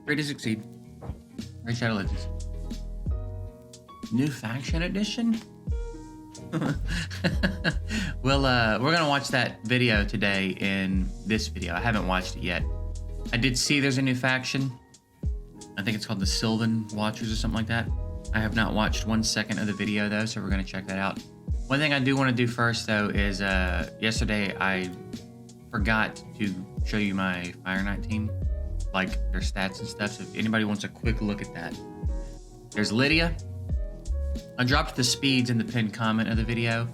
Free to succeed. Ray Shadow Legends. New faction edition? Well, we're gonna watch that video today in this video. I haven't watched it yet. I did see there's a new faction. I think it's called the Sylvan Watchers or something like that. I have not watched 1 second of the video though, so we're gonna check that out. One thing I do want to do first though is yesterday I forgot to show you my Fire Knight team, like their stats and stuff. So if anybody wants a quick look at that, there's Lydia. I dropped the speeds in the pinned comment of the video,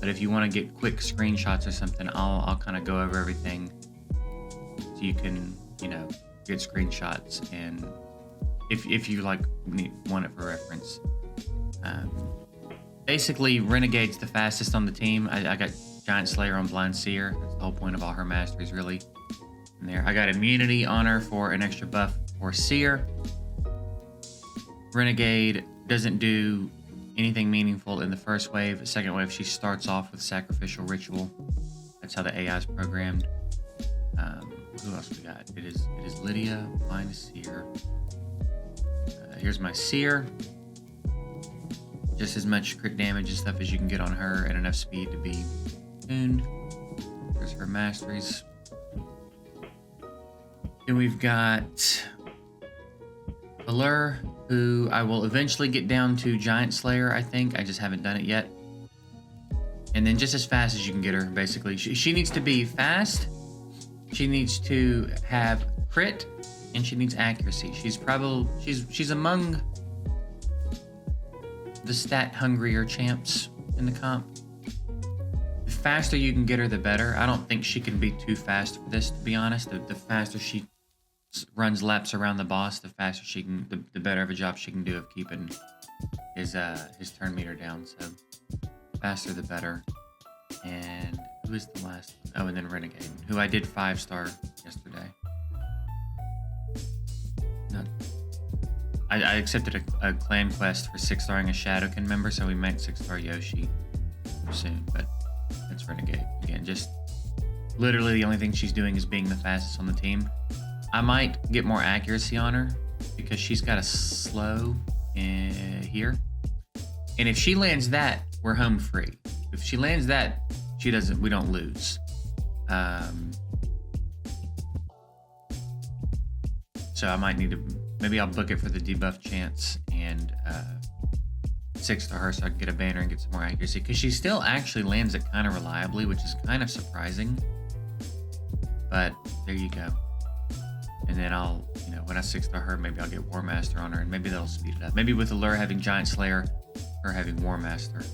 but if you want to get quick screenshots or something, I'll kind of go over everything so you can, you know, get screenshots, and if you like want it for reference. Basically, Renegade's the fastest on the team. I got Giant Slayer on Blind Seer. That's the whole point of all her masteries, really. And there, I got immunity on her for an extra buff for Seer. Renegade doesn't do anything meaningful in the first wave. The second wave, she starts off with Sacrificial Ritual. That's how the AI is programmed. Who else we got? It is Lydia, Blind Seer. Here's my Seer. Just as much crit damage and stuff as you can get on her, and enough speed to be tuned. There's her masteries. Then we've got Allure, who I will eventually get down to Giant Slayer, I think. I just haven't done it yet. And then just as fast as you can get her, basically. She needs to be fast, she needs to have crit, and she needs accuracy. She's among the stat hungrier champs in the comp. The faster you can get her, the better. I don't think she can be too fast for this, to be honest. The faster she runs laps around the boss, the faster she can, the better of a job she can do of keeping his turn meter down. So faster the better. And who is the last? Oh, and then Renegade, who I did 5-star yesterday. No, I accepted a clan quest for 6-starring a Shadowkin member, so we might 6-star Yoshi soon. But that's Renegade again. Just literally the only thing she's doing is being the fastest on the team. I might get more accuracy on her because she's got a slow here. And if she lands that, we're home free. If she lands that, we don't lose. So I might need to, maybe I'll book it for the debuff chance and 6-star her so I can get a banner and get some more accuracy, because she still actually lands it kind of reliably, which is kind of surprising. But there you go. And then I'll, you know, when I 6-star her, maybe I'll get War Master on her, and maybe that'll speed it up. Maybe with Allure having Giant Slayer, her having War Master,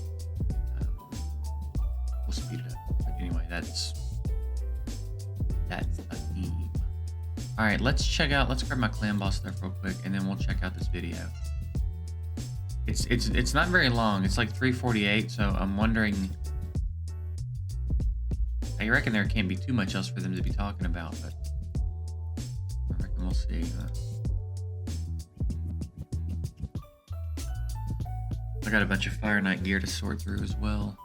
we'll speed it up. But anyway, that's a theme. All right, let's grab my clan boss stuff real quick, and then we'll check out this video. It's not very long. It's like 3:48, so I'm wondering. I reckon there can't be too much else for them to be talking about, but I reckon we'll see. I got a bunch of Fire Knight gear to sort through as well.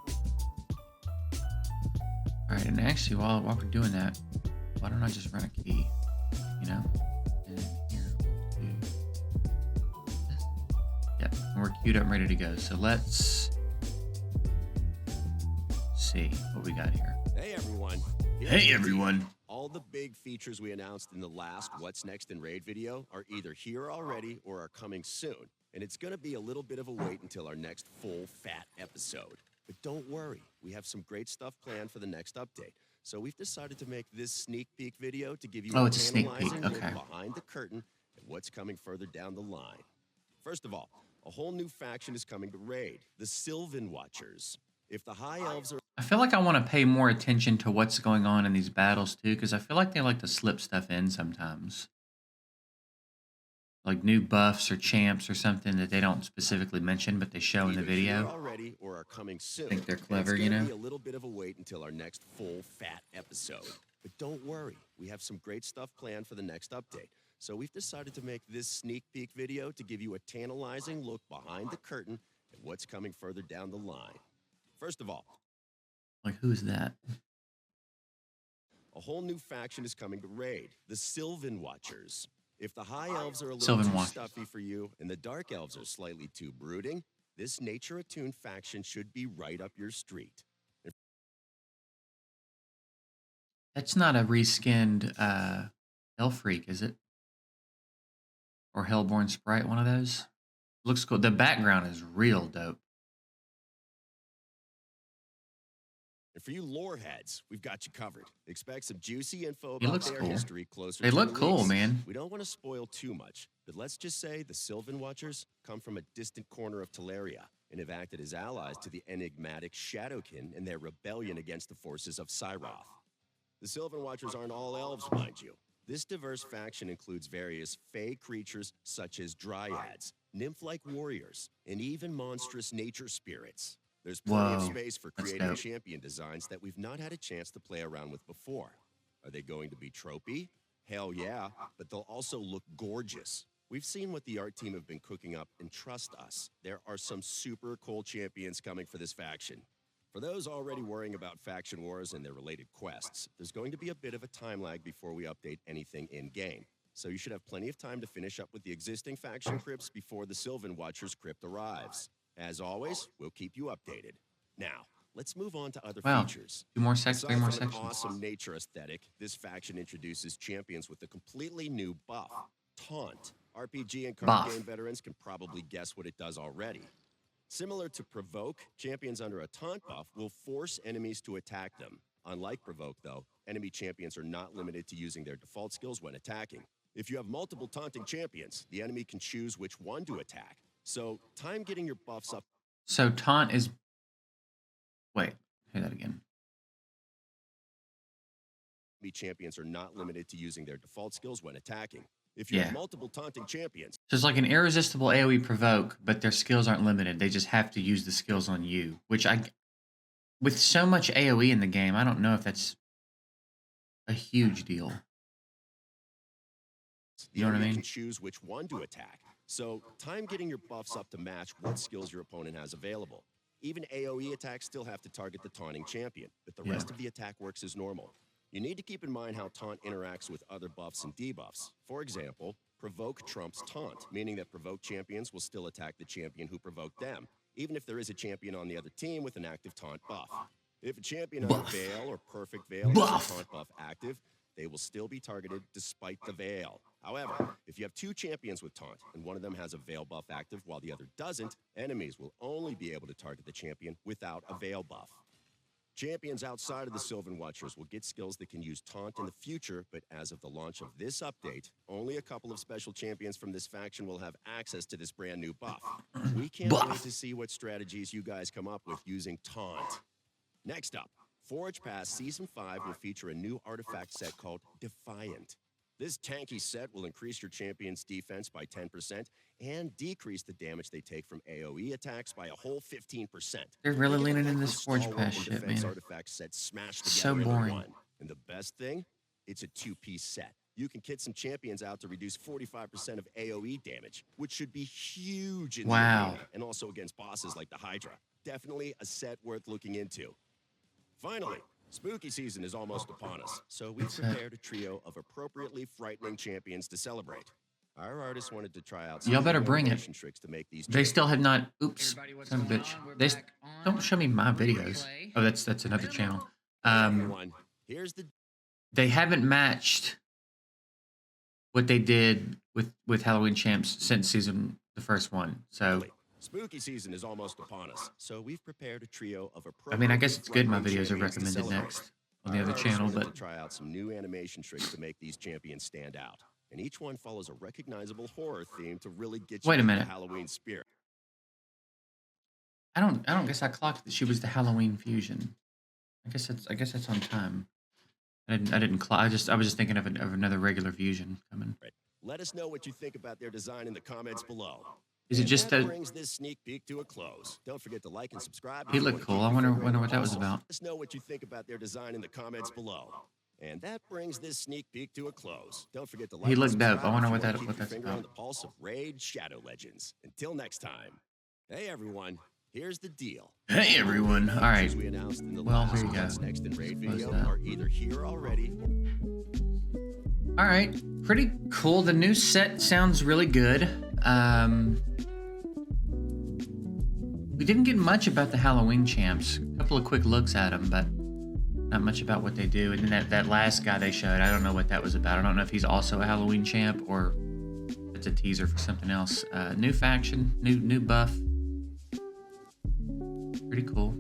All right, and actually, while we're doing that, why don't I just run a key? You know, and here we'll do this. Yep, and we're queued up and ready to go. So let's see what we got here. Hey everyone. Hey everyone. All the big features we announced in the last What's Next in Raid video are either here already or are coming soon. And it's gonna be a little bit of a wait until our next full fat episode. But don't worry, we have some great stuff planned for the next update. So we've decided to make this sneak peek video to give you it's a sneak peek. tantalizing look Okay. behind the curtain and what's coming further down the line. First of all, a whole new faction is coming to Raid, the Sylvan Watchers. If the High Elves are I feel like I want to pay more attention to what's going on in these battles too, because I feel like they like to slip stuff in sometimes. Like new buffs or champs or something that they don't specifically mention, but they show in the either here video. already or are coming soon. I think they're And clever, it's you gonna know? be a little bit of a wait until our next full fat episode. But don't worry, we have some great stuff planned for the next update. So we've decided to make this sneak peek video to give you a tantalizing look behind the curtain and what's coming further down the line. First of all, Like, who is that? a whole new faction is coming to Raid, the Sylvan Watchers. If the high elves are a little Sylvan too Watchers. stuffy for you and the dark elves are slightly too brooding, this nature-attuned faction should be right up your street. That's not a reskinned Hellfreak, is it? Or Hellborn Sprite, one of those? Looks cool. The background is real dope. And for you lore heads, we've got you covered. Expect some juicy info He about looks their cool. history closer They to look cool, release. man. We don't want to spoil too much, but let's just say the Sylvan Watchers come from a distant corner of Teleria and have acted as allies to the enigmatic Shadowkin in their rebellion against the forces of Cyroth. The Sylvan Watchers aren't all elves, mind you. This diverse faction includes various fey creatures such as dryads, nymph-like warriors, and even monstrous nature spirits. There's plenty of Whoa, space for that's creating dope. champion designs that we've not had a chance to play around with before. Are they going to be tropey? Hell yeah, but they'll also look gorgeous. We've seen what the art team have been cooking up, and trust us, there are some super cool champions coming for this faction. For those already worrying about faction wars and their related quests, there's going to be a bit of a time lag before we update anything in-game. So you should have plenty of time to finish up with the existing faction crypts before the Sylvan Watchers crypt arrives. As always, we'll keep you updated. Now, let's move on to other Wow. features. 2 more Aside three more from an sections. awesome nature aesthetic, this faction introduces champions with a completely new buff, Taunt. RPG and card Buff. game veterans can probably guess what it does already. Similar to Provoke, champions under a Taunt buff will force enemies to attack them. Unlike Provoke, though, enemy champions are not limited to using their default skills when attacking. If you have multiple taunting champions, the enemy can choose which one to attack. So, time getting your buffs up. So taunt is... Wait, hear that again. Enemy champions are not limited to using their default skills when attacking. If you Yeah. have multiple taunting champions, So it's like an irresistible AoE provoke, but their skills aren't limited. They just have to use the skills on you, which with so much AoE in the game, I don't know if that's a huge deal. You know what I enemy mean? can choose which one to attack. So, time getting your buffs up to match what skills your opponent has available. Even AoE attacks still have to target the taunting champion, but the Yeah. rest of the attack works as normal. You need to keep in mind how taunt interacts with other buffs and debuffs. For example, provoke trumps taunt, meaning that provoke champions will still attack the champion who provoked them, even if there is a champion on the other team with an active taunt buff. If a champion on Veil or Perfect Veil has a taunt buff active, they will still be targeted despite the Veil. However, if you have 2 champions with taunt and one of them has a Veil buff active while the other doesn't, enemies will only be able to target the champion without a Veil buff. Champions outside of the Sylvan Watchers will get skills that can use taunt in the future, but as of the launch of this update, only a couple of special champions from this faction will have access to this brand new buff. We can't wait to see what strategies you guys come up with using taunt. Next up, Forge Pass Season 5 will feature a new artifact set called Defiant. This tanky set will increase your champion's defense by 10% and decrease the damage they take from AoE attacks by a whole 15%. They're really Think of it leaning like in the this Forge Stalwart Pass and shit, defense man. artifact set smashed So together into boring. one. And the best thing? It's a 2-piece set. You can kit some champions out to reduce 45% of AoE damage, which should be huge in the Wow. arena, and also against bosses like the Hydra. Definitely a set worth looking into. Finally, spooky season is almost upon us, so we've prepared a trio of appropriately frightening champions to celebrate. Our artists wanted to try out some Y'all better new bring it. animation tricks to make these They still have not... Oops, Everybody, what's son of a going bitch. on? We're They back on don't show me my videos. replay. Oh, that's another channel. everyone. Here's the They haven't matched what they did with Halloween Champs since the first one. So spooky season is almost upon us, so we've prepared a trio of I mean, I guess it's good my appropriately videos are frightening champions to recommended celebrate. next on the Our other artists channel, wanted but to try out some new animation tricks to make these champions stand out, and each one follows a recognizable horror theme to really get you Wait a into minute. the Halloween spirit. I don't guess I clocked that she was the Halloween fusion. I guess that's on time. I didn't clock. I was just thinking of another regular fusion coming. Right. Let us know what you think about their design in the comments below. Is it And just that a... brings this sneak peek to a close. Don't forget to like and subscribe. if He you looked wanna cool. keep I your wonder finger on what the that was pulse. about. Let us know what you think about their design in the comments below. And that brings this sneak peek to a close. Don't forget to like He and looked dope. I subscribe wonder if you what wanna that- keep what your that's finger on about. the pulse of Raid Shadow Legends. Until next time. Hey everyone, here's the deal. Hey everyone! All right. Features we announced in the Well, last here you go. What's Next in Raid Close video that. are either here already All right, pretty cool. The new set sounds really good. We didn't get much about the Halloween champs. A couple of quick looks at them, but not much about what they do. And then that last guy they showed, I don't know what that was about. I don't know if he's also a Halloween champ or it's a teaser for something else. New faction, new buff. Pretty cool.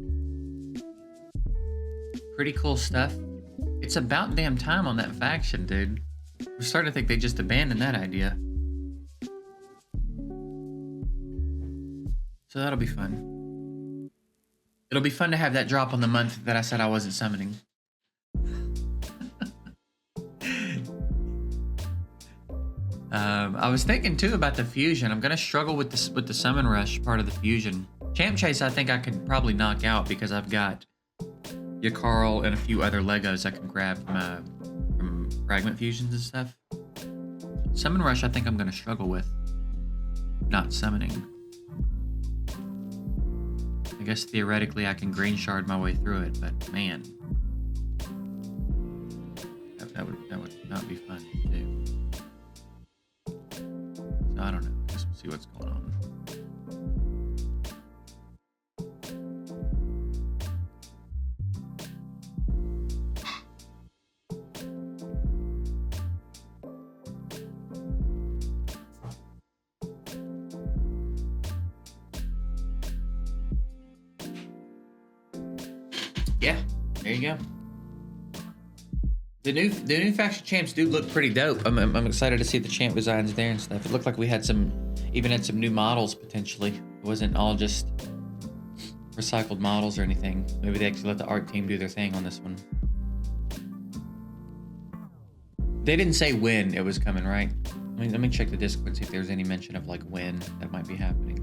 Pretty cool stuff. It's about damn time on that faction, dude. We're starting to think they just abandoned that idea. So that'll be fun. It'll be fun to have that drop on the month that I said I wasn't summoning. I was thinking too about the fusion. I'm gonna struggle with the summon rush part of the fusion. Champ Chase, I think I could probably knock out because I've got Yakarl and a few other Legos I can grab from fragment fusions and stuff. Summon rush, I think I'm gonna struggle with not summoning. I guess theoretically I can green shard my way through it, but man, that would not be fun to do. So I don't know. I guess we'll see what's going on. Yeah, there you go. The new faction champs do look pretty dope. I'm excited to see the champ designs there and stuff. It looked like we had some new models potentially. It wasn't all just recycled models or anything. Maybe they actually let the art team do their thing on this one. They didn't say when it was coming, right? Let me check the Discord, see if there's any mention of like when that might be happening.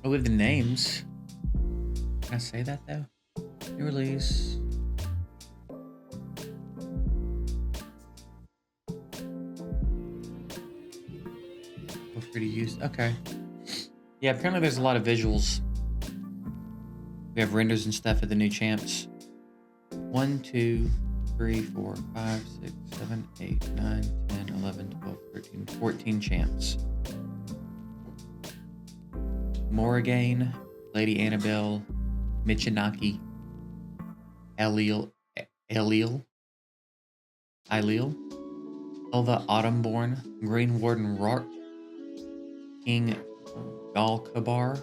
Oh, we have the names. Can I say that though? New release. Feel free to use. Okay. Yeah, apparently there's a lot of visuals. We have renders and stuff of the new champs. 1, 2, 3, 4, 5, 6, 7, 8, 9, 10, 11, 12, 13, 14 champs. Morrigan, Lady Annabelle, Michinaki, Elil, Elva Autumnborn, Green Warden Rart, King Galkabar,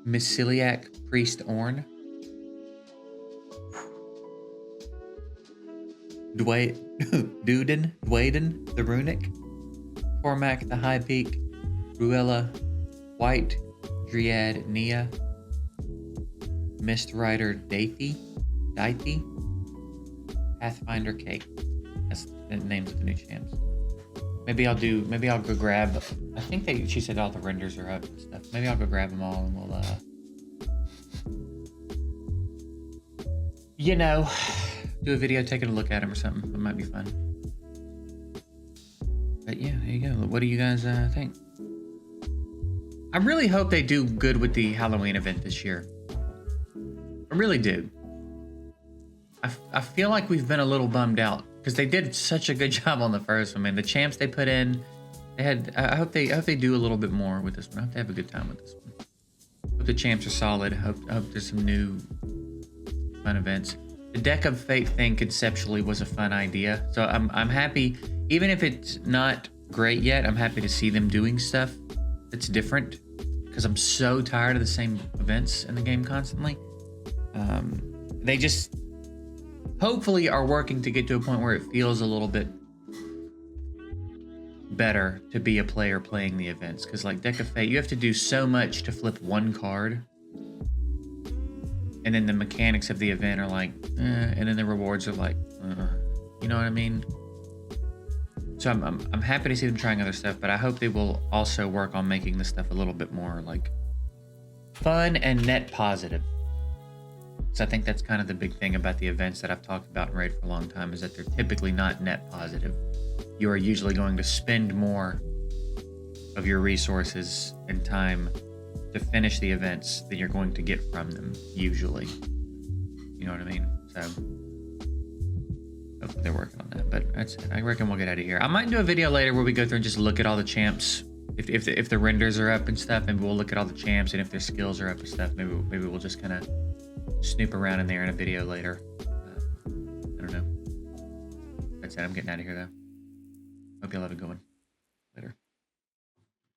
Misiliac Priest Orn, Dwaden the Runic, Cormac the High Peak, Ruella, White Dryad Nia, Mist Rider Daithy, Pathfinder Cake. That's the names of the new champs. Maybe I'll go grab. I think she said all the renders are up and stuff. Maybe I'll go grab them all and we'll do a video taking a look at them or something. It might be fun. But yeah, there you go. What do you guys think? I really hope they do good with the Halloween event this year. I really do. I feel like we've been a little bummed out because they did such a good job on the first one, man. The champs they put in, I hope they do a little bit more with this one. I hope they have a good time with this one. Hope the champs are solid. I hope there's some new fun events. The Deck of Fate thing conceptually was a fun idea. So I'm happy, even if it's not great yet, I'm happy to see them doing stuff that's different because I'm so tired of the same events in the game constantly. They just hopefully are working to get to a point where it feels a little bit better to be a player playing the events. Because like Deck of Fate, you have to do so much to flip one card. And then the mechanics of the event are like, and then the rewards are like, you know what I mean? So I'm happy to see them trying other stuff, but I hope they will also work on making this stuff a little bit more like fun and net positive. So I think that's kind of the big thing about the events that I've talked about in Raid for a long time, is that they're typically not net positive. You are usually going to spend more of your resources and time to finish the events than you're going to get from them, usually. You know what I mean? So hopefully they're working on that. But that's it. I reckon we'll get out of here. I might do a video later where we go through and just look at all the champs. If the renders are up and stuff, maybe we'll look at all the champs, and if their skills are up and stuff, maybe we'll just kind of snoop around in there in a video later. I don't know. That's it. I'm getting out of here though. Hope y'all have a good one. Later.